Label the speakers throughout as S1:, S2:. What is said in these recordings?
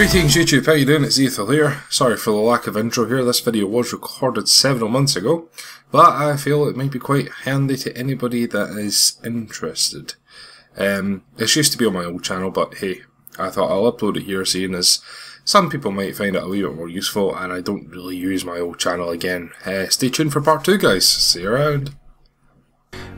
S1: Greetings YouTube, how you doing? It's Ethel here. Sorry for the lack of intro here. This video was recorded several months ago, but I feel it might be quite handy to anybody that is interested. It's used to be on my old channel, but hey, I thought I'll upload it here, seeing as some people might find it a wee bit more useful, and I don't really use my old channel again. Stay tuned for part 2, guys. See you around.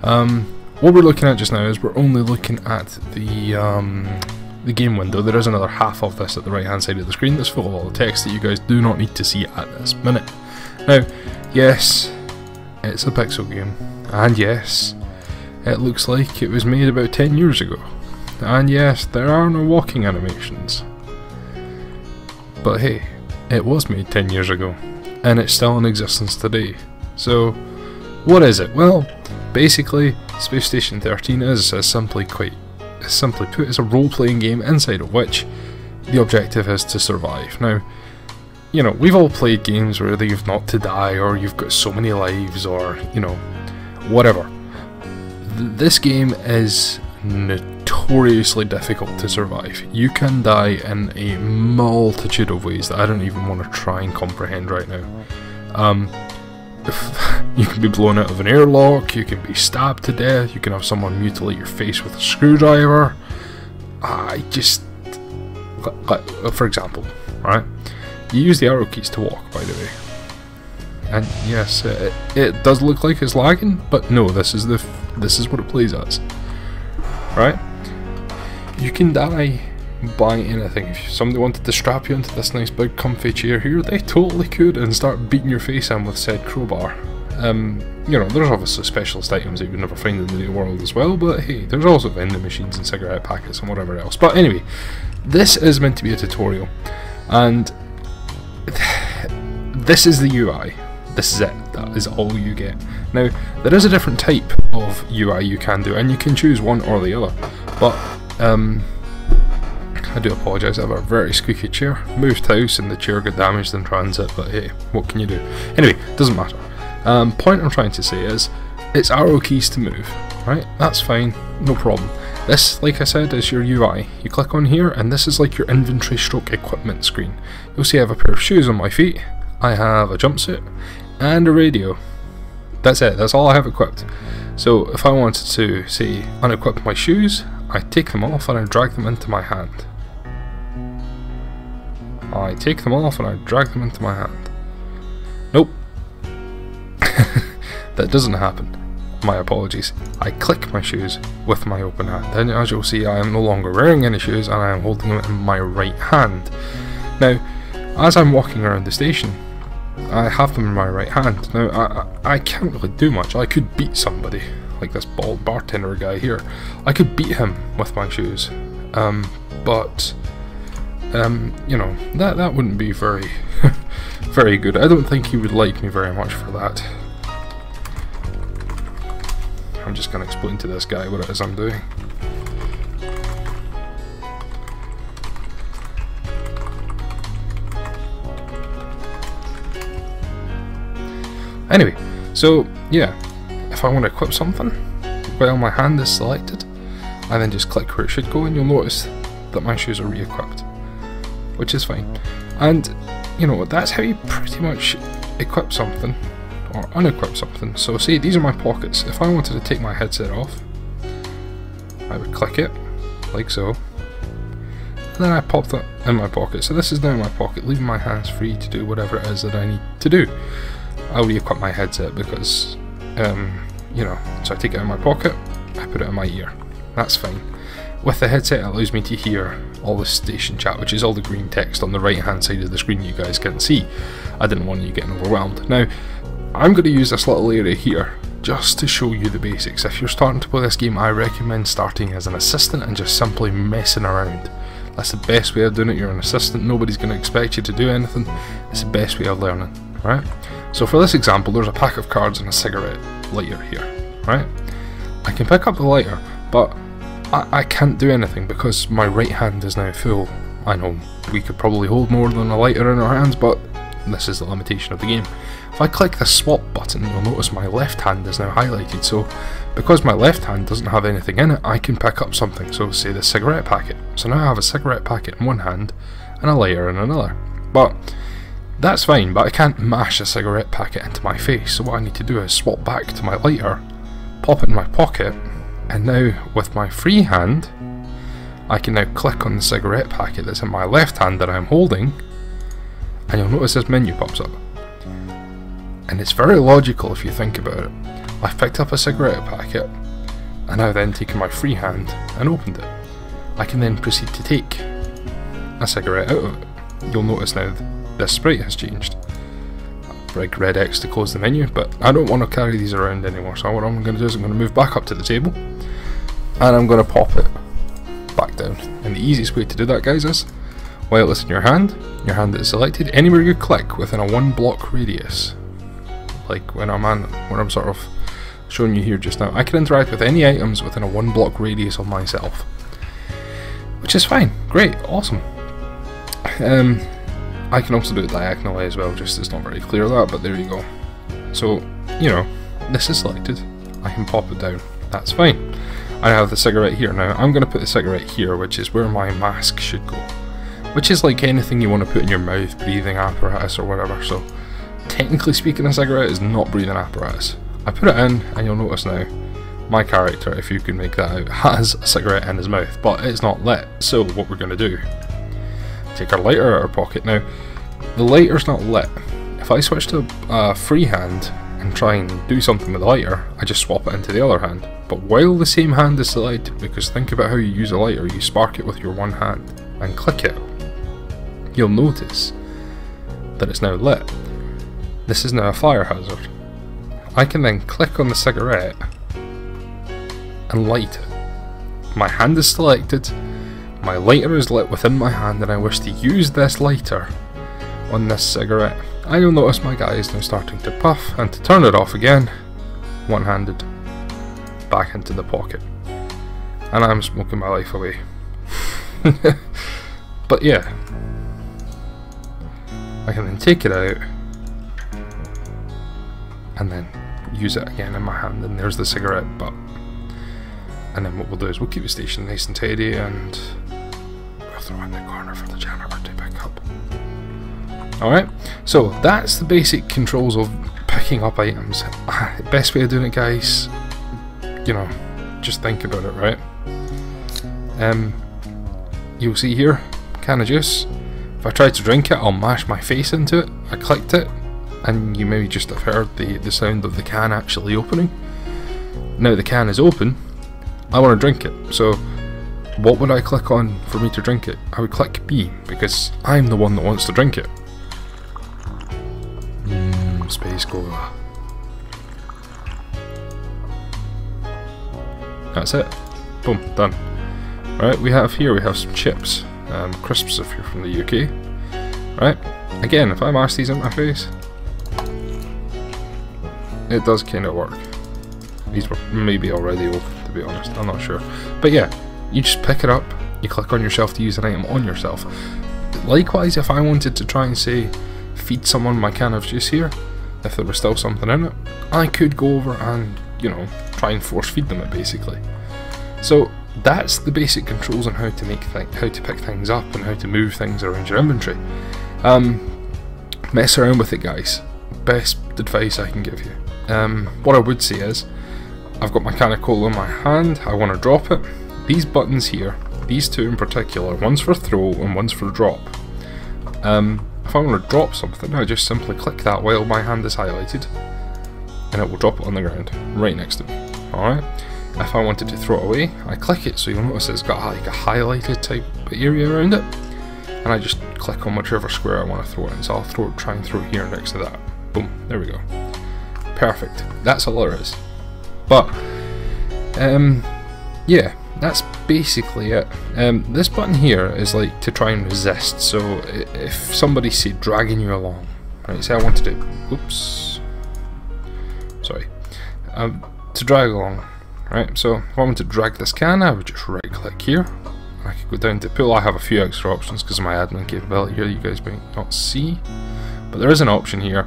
S2: What we're looking at just now is we're only looking at the game window. There is another half of this at the right hand side of the screen that's full of all the text that you guys do not need to see at this minute. Now, yes, it's a pixel game, and yes, it looks like it was made about 10 years ago, and yes, there are no walking animations. But hey, it was made 10 years ago, and it's still in existence today. So, what is it? Well, basically, Space Station 13 is simply put, it's a role-playing game inside of which the objective is to survive. Now, you know, we've all played games where you've not to die, or you've got so many lives, or, you know, whatever. This game is notoriously difficult to survive. You can die in a multitude of ways that I don't even want to try and comprehend right now. You can be blown out of an airlock, you can be stabbed to death, you can have someone mutilate your face with a screwdriver. For example, right? You use the arrow keys to walk, by the way. And yes, it does look like it's lagging, but no, this is what it plays as. Right? You can die by anything. If somebody wanted to strap you into this nice big comfy chair here, they totally could and start beating your face in with said crowbar. You know, there's obviously specialist items that you would never find in the real world as well, but hey, there's also vending machines and cigarette packets and whatever else. But anyway, this is meant to be a tutorial, and this is the UI. This is it. That is all you get. Now, there is a different type of UI you can do, and you can choose one or the other, but I do apologise, I have a very squeaky chair. Moved house and the chair got damaged in transit, but hey, what can you do? Anyway, doesn't matter. Point I'm trying to say is, it's arrow keys to move, right? That's fine, no problem. This, like I said, is your UI. You click on here, and this is like your inventory stroke equipment screen. You'll see I have a pair of shoes on my feet, I have a jumpsuit, and a radio. That's it, that's all I have equipped. So if I wanted to, say, unequip my shoes, I take them off and I drag them into my hand. I take them off and I drag them into my hand. Nope. That doesn't happen. My apologies. I click my shoes with my open hand, and as you'll see, I am no longer wearing any shoes and I am holding them in my right hand. Now, as I'm walking around the station, I have them in my right hand. Now, I can't really do much. I could beat somebody, like this bald bartender guy here. I could beat him with my shoes, but you know, that wouldn't be very very good. I don't think he would like me very much for that. I'm just going to explain to this guy what it is I'm doing. Anyway, so yeah, if I want to equip something while my hand is selected, I then just click where it should go, and you'll notice that my shoes are re-equipped, which is fine. And you know, that's how you pretty much equip something or unequip something. So say these are my pockets. If I wanted to take my headset off, I would click it like so, and then I pop that in my pocket. So this is now in my pocket, leaving my hands free to do whatever it is that I need to do. I'll re-equip my headset because you know, so I take it out of my pocket, I put it in my ear. That's fine. With the headset, it allows me to hear all the station chat, which is all the green text on the right hand side of the screen you guys can see. I didn't want you getting overwhelmed. Now, I'm going to use this little area here just to show you the basics. If you're starting to play this game, I recommend starting as an assistant and just simply messing around. That's the best way of doing it. You're an assistant, nobody's going to expect you to do anything. It's the best way of learning, right? So for this example, there's a pack of cards and a cigarette lighter here, right? I can pick up the lighter, but I can't do anything because my right hand is now full. I know we could probably hold more than a lighter in our hands, but this is the limitation of the game. If I click the swap button, you'll notice my left hand is now highlighted, so because my left hand doesn't have anything in it, I can pick up something, so say the cigarette packet. So now I have a cigarette packet in one hand, and a lighter in another. But that's fine, but I can't mash a cigarette packet into my face, so what I need to do is swap back to my lighter, pop it in my pocket, and now with my free hand I can now click on the cigarette packet that's in my left hand that I'm holding, and you'll notice this menu pops up. And it's very logical if you think about it. I've picked up a cigarette packet, and I've then taken my free hand and opened it. I can then proceed to take a cigarette out of it. You'll notice now this sprite has changed. Big red X to close the menu, but I don't want to carry these around anymore, so what I'm going to do is I'm going to move back up to the table, and I'm going to pop it back down. And the easiest way to do that, guys, is while it's in your hand is selected, anywhere you click within a 1 block radius, like when I'm sort of showing you here just now, I can interact with any items within a 1 block radius of myself, which is fine, great, awesome. I can also do it diagonally as well, just it's not very clear that, but there you go. So, you know, this is selected, I can pop it down, that's fine. I have the cigarette here. Now I'm going to put the cigarette here, which is where my mask should go, which is like anything you want to put in your mouth, breathing apparatus or whatever. So technically speaking, a cigarette is not breathing apparatus. I put it in, and you'll notice now my character, if you can make that out, has a cigarette in his mouth, but it's not lit. So what we're going to do, take our lighter out of our pocket. Now the lighter's not lit. If I switch to free hand and try and do something with the lighter, I just swap it into the other hand. But while the same hand is selected, because think about how you use a lighter, you spark it with your one hand and click it, you'll notice that it's now lit. This is now a fire hazard. I can then click on the cigarette and light it. My hand is selected, my lighter is lit within my hand, and I wish to use this lighter on this cigarette. And you'll notice my guy is now starting to puff, and to turn it off again, one-handed, back into the pocket. And I'm smoking my life away. But yeah, I can then take it out and then use it again in my hand, and there's the cigarette butt. And then what we'll do is we'll keep the station nice and tidy, and we'll throw in the corner for the janitor to pick up. Alright, so that's the basic controls of picking up items. Best way of doing it, guys, you know, just think about it, right? You'll see here, can of juice. If I try to drink it, I'll mash my face into it. I clicked it, and you maybe just have heard the sound of the can actually opening. Now the can is open, I want to drink it, so what would I click on for me to drink it? I would click B, because I'm the one that wants to drink it. Space Cola. That's it. Boom, done. Right, we have some chips, crisps if you're from the UK. Right, again, if I mash these in my face, it does kind of work. These were maybe already open, to be honest, I'm not sure. But yeah, you just pick it up, you click on yourself to use an item on yourself. Likewise, if I wanted to try and say, feed someone my can of juice here, if there was still something in it, I could go over and, you know, try and force feed them it basically. So that's the basic controls on how to pick things up and how to move things around your inventory. Mess around with it, guys. Best advice I can give you. What I would say is, I've got my can of cola in my hand, I want to drop it. These buttons here, these two in particular, one's for throw and one's for drop. If I want to drop something, I just simply click that while my hand is highlighted, and it will drop it on the ground, right next to me. Alright? If I wanted to throw it away, I click it, so you'll notice it's got like a highlighted type area around it, and I just click on whichever square I want to throw it in, so I'll try and throw it here next to that. Boom, there we go. Perfect. That's all there is. But, yeah, that's basically it. This button here is like to try and resist, so if somebody's say dragging you along, right, say I wanted to, oops, sorry, to drag along, right, so if I want to drag this can, I would just right click here, I could go down to pull. I have a few extra options because of my admin capability here, you guys might not see, but there is an option here.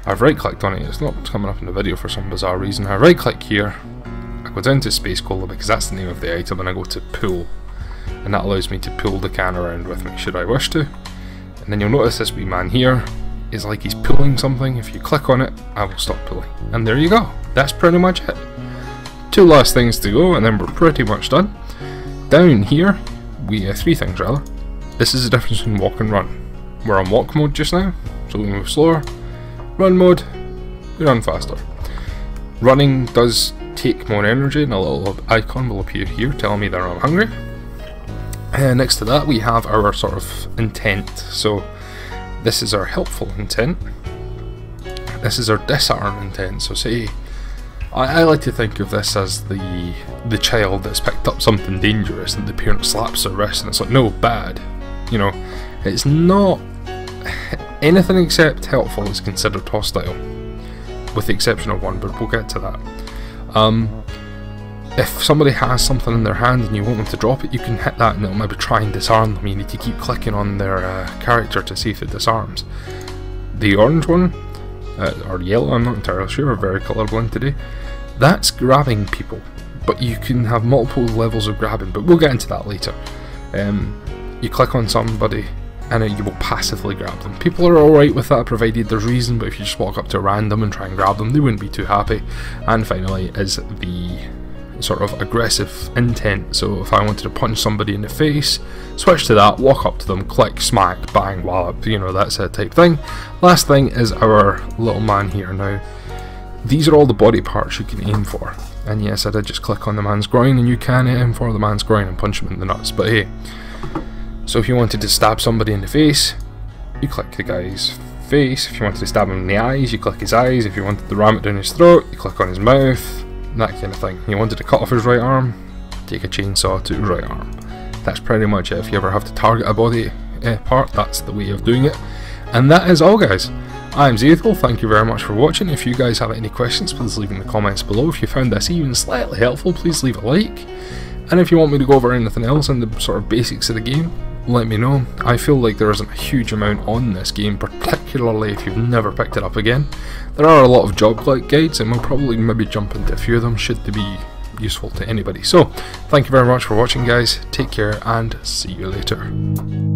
S2: I've right clicked on it, it's not coming up in the video for some bizarre reason. I right click here, I go down to Space Cola because that's the name of the item, and I go to pull, and that allows me to pull the can around with me should I wish to. And then you'll notice this wee man here is like he's pulling something. If you click on it, I will stop pulling. And there you go. That's pretty much it. 2 last things to go, and then we're pretty much done. Down here, we have 3 things rather. This is the difference between walk and run. We're on walk mode just now, so we move slower. Run mode, we run faster. Running does take more energy, and a little icon will appear here telling me that I'm hungry. Next to that we have our sort of intent. So this is our helpful intent. This is our disarm intent. So say, I like to think of this as the child that's picked up something dangerous and the parent slaps their wrist and it's like, no, bad. You know, it's not anything except helpful is considered hostile, with the exception of one, but we'll get to that. If somebody has something in their hand and you want them to drop it, you can hit that and it'll maybe try and disarm them. You need to keep clicking on their character to see if it disarms. The orange one, or yellow, I'm not entirely sure, we're very colourblind today, that's grabbing people, but you can have multiple levels of grabbing, but we'll get into that later. You click on somebody and you will passively grab them. People are alright with that provided there's reason, but if you just walk up to a random and try and grab them, they wouldn't be too happy. And finally is the sort of aggressive intent. So if I wanted to punch somebody in the face, switch to that, walk up to them, click, smack, bang, wallop, you know, that's a type thing. Last thing is our little man here. Now, these are all the body parts you can aim for. And yes, I did just click on the man's groin, and you can aim for the man's groin and punch him in the nuts, but hey. So if you wanted to stab somebody in the face, you click the guy's face. If you wanted to stab him in the eyes, you click his eyes. If you wanted to ram it down his throat, you click on his mouth, that kind of thing. You wanted to cut off his right arm, take a chainsaw to his right arm. That's pretty much it. If you ever have to target a body part, that's the way of doing it. And that is all, guys. I'm Zethel, thank you very much for watching. If you guys have any questions, please leave in the comments below. If you found this even slightly helpful, please leave a like. And if you want me to go over anything else in the sort of basics of the game, let me know. I feel like there isn't a huge amount on this game, particularly if you've never picked it up again. There are a lot of job guides, and we'll probably maybe jump into a few of them should they be useful to anybody. So, thank you very much for watching, guys. Take care and see you later.